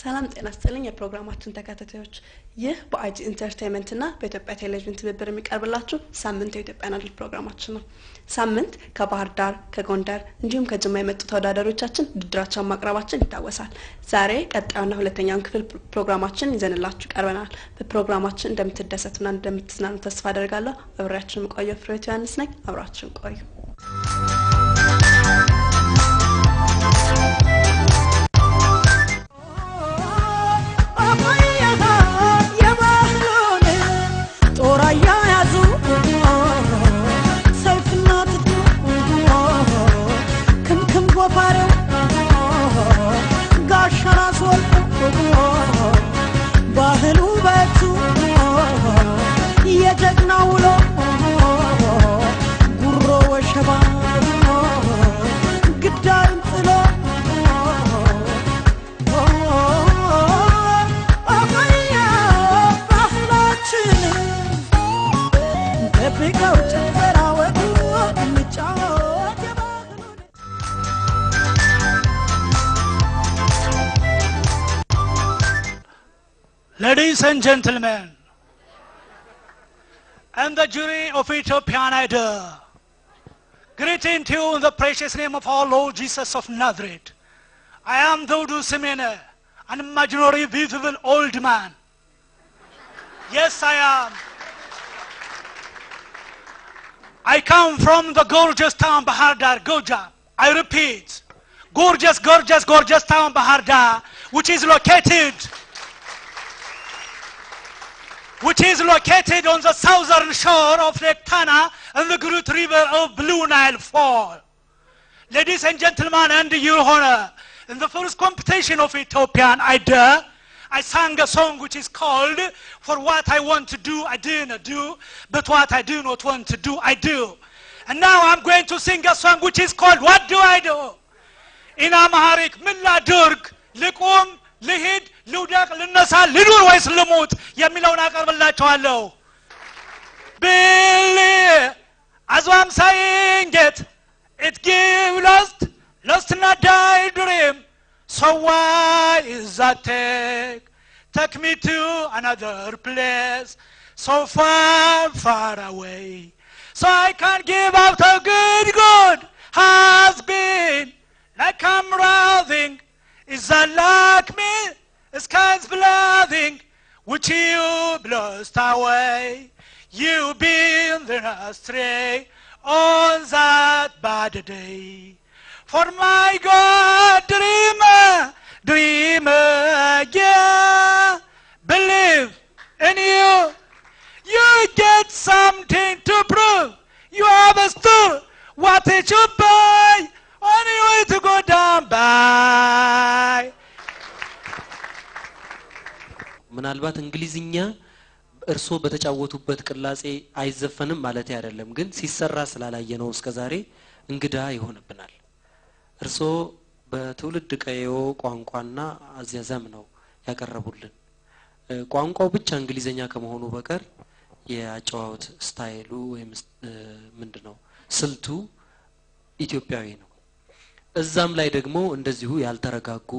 ሰላም ጤና ይስጥልኝ የፕሮግራማችን ተከታታዮች ይህ በአጂ ኢንተርቴይንመንት እና በኢትዮጵያ ቴሌቪዥን ትብብር የሚቀርብላችሁ ሳምንት የኢትዮጵያ ናድል ፕሮግራማችን ነው። ሳምንት ከባህር ዳር ከጎንደር እንዲሁም ከጅማ የመጡ ተወዳዳሪዎቻችን ውድድራቸውን ማቅረባችን ይታወሳል። ዛሬ ቀጣዩና ሁለተኛውን ክፍል ፕሮግራማችን ይዘንላችሁ ቀርበናል። በፕሮግራማችን እንደምትደሰቱና እንደምትዝናኑ ተስፋ አደርጋለሁ። አብራችሁን ቆዩ። ፍሬህይወት ዮሐንስ ነኝ። አብራችሁን ቆዩ። Ladies and gentlemen, and the jury of Ethiopian Idol, greeting to you in the precious name of our Lord Jesus of Nazareth. I am Dodu Simene, an imaginary visible old man. Yes, I am. I come from the gorgeous town Bahar Dar, Gojam. I repeat, gorgeous, gorgeous, gorgeous town Bahar Dar, which is located on the southern shore of Lake Tana and the great river of Blue Nile Fall. Ladies and gentlemen, and your honor, in the first competition of Ethiopian Idol, I sang a song which is called For What I Want to Do, I Do Not Do, But What I Do Not Want to Do, I Do. And now I'm going to sing a song which is called What Do I Do? In Amharic, Milla Durg, Likum, Lihid, Ludak, Linasa, Lidur Wais Lumut, Yamilona Karvalachalo. Billy, as I'm saying it give lost in a die dream. So why is that take me to another place, so far, far away, so I can give out a good has been, like I'm writhing, is that like me, the sky's blooding, which you blast away, you been there astray on that bad day. For my God, dreamer, yeah, believe in you. You get something to prove. You have a store. What did you buy? On your way to go down by. ምናልባት እንግሊዝኛ እርሶ በተጫወቱበት ቅላጼ አይዘፈንም ማለት አይደለም ግን ሲሰራ ስላላየነው እስከዛሬ እንግዳ ይሆንብናል እርሶ በትውልድ ቀየው ቋንቋና አዚያዛም ነው ያቀረቡልን ቋንቋው ብቻ እንግሊዘኛ ከመሆኑ በቀር የአጫዋውት ስታይሉ ወይም ምንድነው ስልቱ ኢትዮጵያዊ ነው እዛም ላይ ደግሞ እንደዚሁ ያልተረጋጉ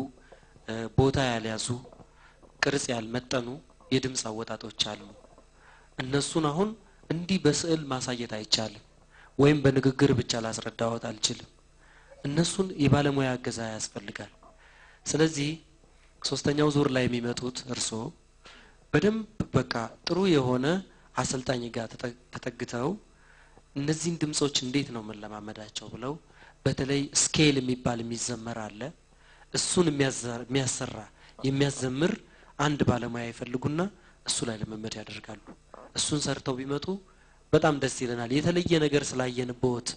ቦታ ያልያዙ ቅርጽ ያልመጠኑ የድምጽ አወጣጦች አሉ እነሱን አሁን እንዲህ በስዕል ማሳየት አይቻልም ወይም በንግግር ብቻ ላስረዳዎት አልችልም እነሱን የባለሙያ አገዛ ያስፈልጋል ስለዚህ ሶስተኛው ዙር ላይ የሚመጡት እርሶ በደንብ በቃ ጥሩ የሆነ አሰልጣኝ ጋር ተጠግተው እነዚህን ድምጾች እንዴት ነው መለማመዳቸው ብለው በተለይ ስኬል የሚባል የሚዘመር አለ እሱን የሚያሰራ የሚያዘምር አንድ ባለሙያ ይፈልጉና እሱ ላይ ለመመድ ያደርጋሉ እሱን ሰርተው ቢመጡ በጣም ደስ ይለናል የተለየ ነገር ስላየንቦት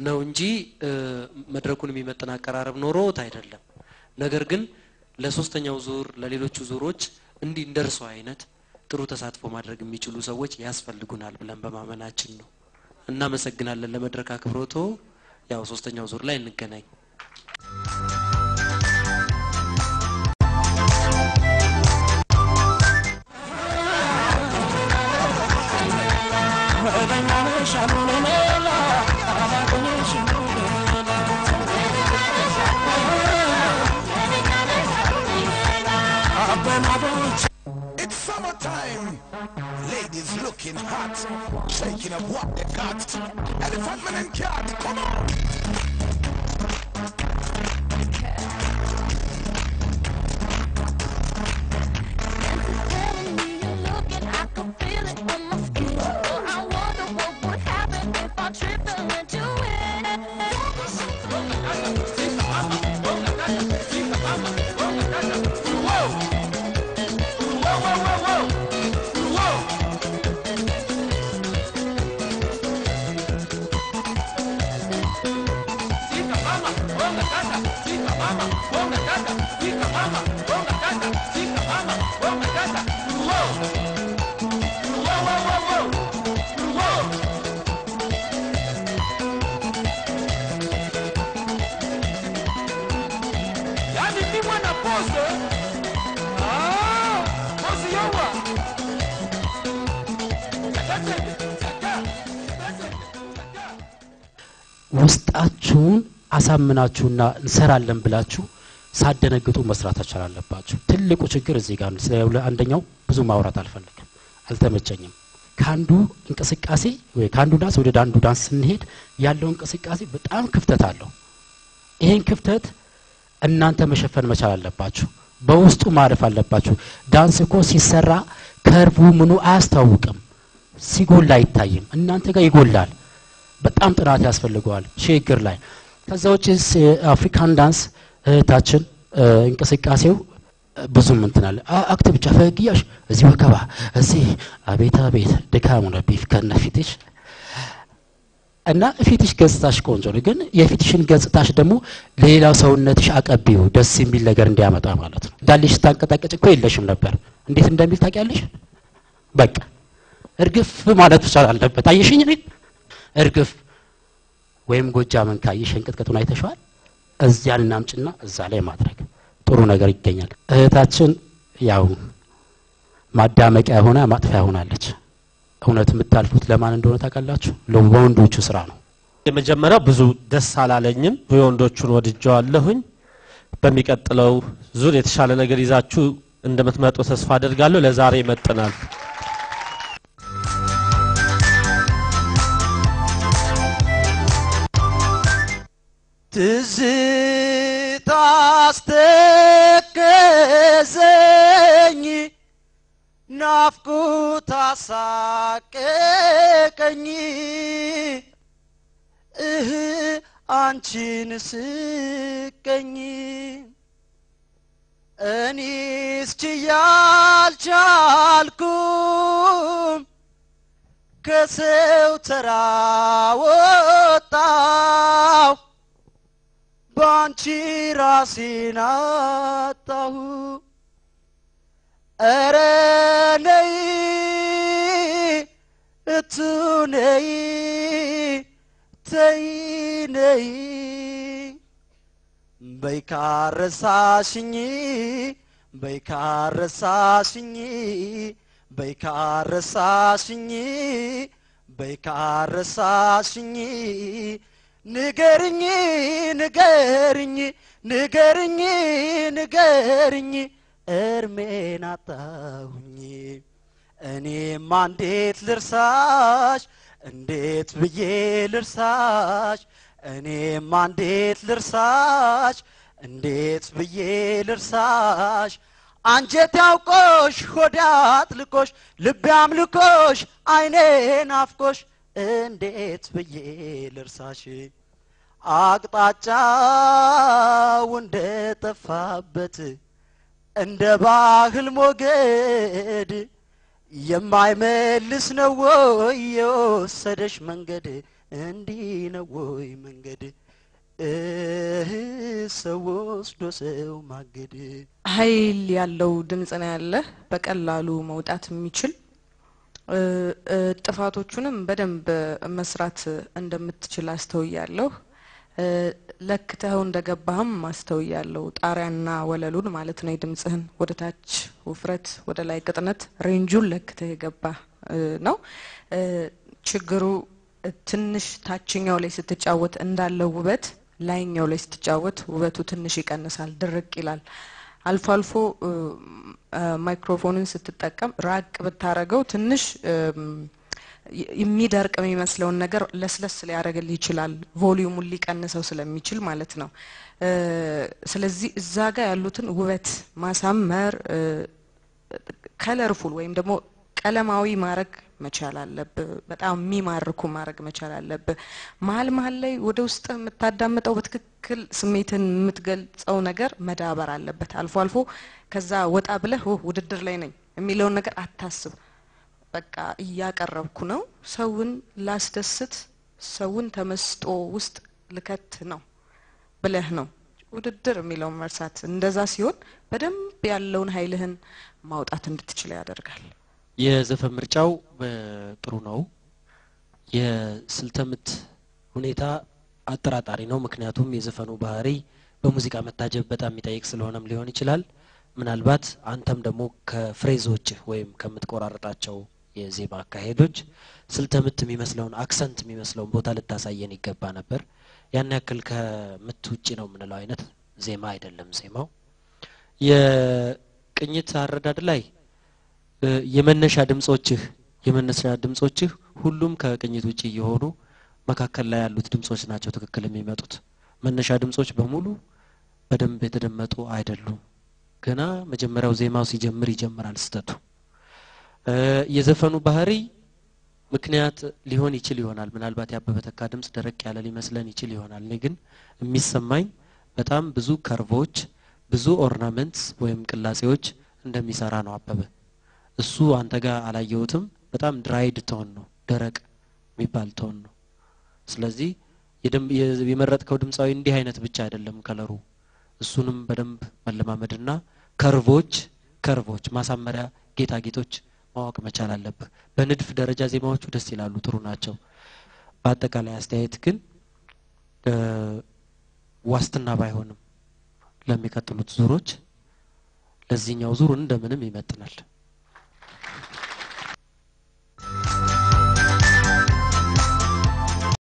ነው እንጂ መድረኩን የሚመጥና አቀራረብ ኖሮት አይደለም ነገር ግን ለሶስተኛው ዙር ለሌሎቹ ዙሮች እንዲ እንደርሱ አይነት ጥሩ ተሳትፎ ማድረግ የሚችሉ ሰዎች ያስፈልጉናል ብለን በማመናችን ነው እና መሰግናለን ለመድረክ አክብሮቶ ያው ሶስተኛው ዙር ላይ እንገናኝ It's summertime. Ladies looking hot, shaking up what they got. Elephant man and cat, come on. ውስጣችሁን አሳምናችሁና እንሰራለን ብላችሁ ሳደነግጡ መስራት አቻላለባችሁ ትልቁ ችግር እዚህ ጋር ነው ስለዚህ አንደኛው ብዙ ማውራት አልፈልግም አልተመቸኝም ካንዱ እንቅስቃሴ ወይ ካንዱ ዳንስ ወደ ዳንዱ ዳንስ ስንሄድ ያለው እንቅስቃሴ በጣም ክፍተት አለው ይሄን ክፍተት እናንተ መሸፈን መቻል አለባችሁ በውስጡ ማረፍ አለባችሁ ዳንስ እኮ ሲሰራ ከርቡ ምኑ አያስታውቅም ሲጎል አይታይም እናንተ ጋር ይጎላል በጣም ጥራት ያስፈልገዋል ሼግር ላይ ከዛውጭስ አፍሪካን ዳንስ ታችን እንቅስቃሴው ብዙም እንትናል አክት ብቻ ፈግያሽ እዚህ ወከባ እዚህ አቤት አቤት ደካሙ ነው ቢፍ ከነፊትሽ እና ፊትሽ ገጽታሽ ቆንጆ ነው ግን የፊትሽን ገጽታሽ ደግሞ ሌላ ሰውነትሽ አቀቢው ደስ የሚል ነገር እንዲያመጣ ማለት ነው ዳልሽ ታንቀጣቀጭ እኮ የለሽም ነበር እንዴት እንደሚል ታውቂያለሽ በቃ እርግፍ ማለት ብቻ አለበት አይሽኝ ነኝ እርግፍ ወይም ጎጃምን ካይሽ እንቅጥቀጡን አይተሻል እዚያን እናምጭና እዛ ላይ ማድረግ ጥሩ ነገር ይገኛል እህታችን ያው ማዳመቂያ ሆነ ማጥፊያ ሆናለች እውነት የምታልፉት ለማን እንደሆነ ታውቃላችሁ ለወንዶቹ ስራ ነው የመጀመሪያው ብዙ ደስ አላለኝም ወንዶቹን ወድጀዋለሁኝ በሚቀጥለው ዙር የተሻለ ነገር ይዛችሁ እንደምትመጡ ተስፋ አደርጋለሁ ለዛሬ ይመጥናል ትዝታስተከዘኝ ናፍቆት አሳቀቀኝ አንቺን ስቀኝ እኔስ ችያልቻልኩም ከሰው ተራ ወጣሁ ባንቺ ራሴን አጣሁ ኧረ ነይ እቱ ነይ ተይ ነይ በይ ካረሳሽኝ በይ ካረሳሽኝ በይ ካረሳሽኝ በይ ካረሳሽኝ ንገርኝ ንገርኝ ንገርኝ ንገርኝ እርሜን አጣሁኝ እኔማ እንዴት ልርሳሽ እንዴት ብዬ ልርሳሽ እኔማ እንዴት ልርሳሽ እንዴት ብዬ ልርሳሽ አንጀት ያውቆሽ ሆድ አጥልቆሽ ልብ አምልኮሽ አይኔ ናፍቆሽ እንዴት ብዬ ልርሳሽ አቅጣጫው እንደጠፋበት እንደ ባህል ሞገድ የማይመልስ ነው ወይ የወሰደሽ መንገድ እንዲህ ነው ወይ መንገድ ሰው ወስዶ ሰው ማገድ ኃይል ያለው ድምጽ ነው ያለ በቀላሉ መውጣት የሚችል ጥፋቶቹንም በደንብ መስራት እንደምትችል አስተውያለሁ ለክተው እንደገባህም ማስተውያለሁ ጣሪያና ወለሉን ማለት ነው ድምጽህን ወደታች ውፍረት ወደ ላይ ቅጥነት ሬንጁን ለክተህ ገባ ነው ችግሩ ትንሽ ታችኛው ላይ ስትጫወት እንዳለው ውበት ላይኛው ላይ ስትጫወት ውበቱ ትንሽ ይቀንሳል ድርቅ ይላል አልፎ አልፎ ማይክሮፎንን ስትጠቀም ራቅ ብታረገው ትንሽ የሚደርቅ የሚመስለውን ነገር ለስለስ ሊያደርግልህ ይችላል ቮሊዩሙን ሊቀንሰው ስለሚችል ማለት ነው ስለዚህ እዛ ጋር ያሉትን ውበት ማሳመር ከለርፉል ወይም ደግሞ ቀለማዊ ማረግ መቻል አለብህ በጣም የሚማርኩ ማረግ መቻል አለብህ መሀል ላይ ወደ ውስጥ የምታዳምጠው በትክክል ስሜትን የምትገልጸው ነገር መዳበር አለበት አልፎ አልፎ ከዛ ወጣ ብለህ ውድድር ላይ ነኝ የሚለውን ነገር አታስብ በቃ እያቀረብኩ ነው ሰውን ላስደስት ሰውን ተመስጦ ውስጥ ልከት ነው ብለህ ነው ውድድር የሚለው መርሳት እንደዛ ሲሆን በደንብ ያለውን ኃይልህን ማውጣት እንድትችል ያደርጋል የዘፈን ምርጫው ጥሩ ነው የስልተምት ሁኔታ አጠራጣሪ ነው ምክንያቱም የዘፈኑ ባህሪ በሙዚቃ መታጀብ በጣም የሚጠይቅ ስለሆነም ሊሆን ይችላል ምናልባት አንተም ደግሞ ከፍሬዞች ወይም ከምትቆራረጣቸው የዜማ አካሄዶች ስልተምት የሚመስለውን አክሰንት የሚመስለውን ቦታ ልታሳየን ይገባ ነበር ያን ያክል ከምት ውጪ ነው ምንለው አይነት ዜማ አይደለም ዜማው የቅኝት አረዳድ ላይ የመነሻ ድምጾችህ ሁሉም ከቅኝት ውጪ የሆኑ መካከል ላይ ያሉት ድምጾች ናቸው ትክክል የሚመጡት መነሻ ድምጾች በሙሉ በደንብ የተደመጡ አይደሉም ገና መጀመሪያው ዜማው ሲጀምር ይጀምራል ስተቱ የዘፈኑ ባህሪ ምክንያት ሊሆን ይችል ይሆናል ምናልባት ያበበተካ ድምጽ ደረቅ ያለ ሊመስለን ይችል ይሆናል እኔ ግን የሚሰማኝ በጣም ብዙ ከርቮች ብዙ ኦርናመንትስ ወይም ቅላጼዎች እንደሚሰራ ነው አበበ እሱ አንተ ጋር አላየውትም በጣም ድራይድ ቶን ነው ደረቅ የሚባል ቶን ነው ስለዚህ የመረጥከው ድምጻዊ እንዲህ አይነት ብቻ አይደለም ከለሩ እሱንም በደንብ መለማመድና ከርቮች ማሳመሪያ ጌጣጌጦች ማወቅ መቻል አለበት በንድፍ ደረጃ ዜማዎቹ ደስ ይላሉ ጥሩ ናቸው በአጠቃላይ አስተያየት ግን ዋስትና ባይሆንም ለሚቀጥሉት ዙሮች ለዚህኛው ዙር እንደምንም ይመጥናል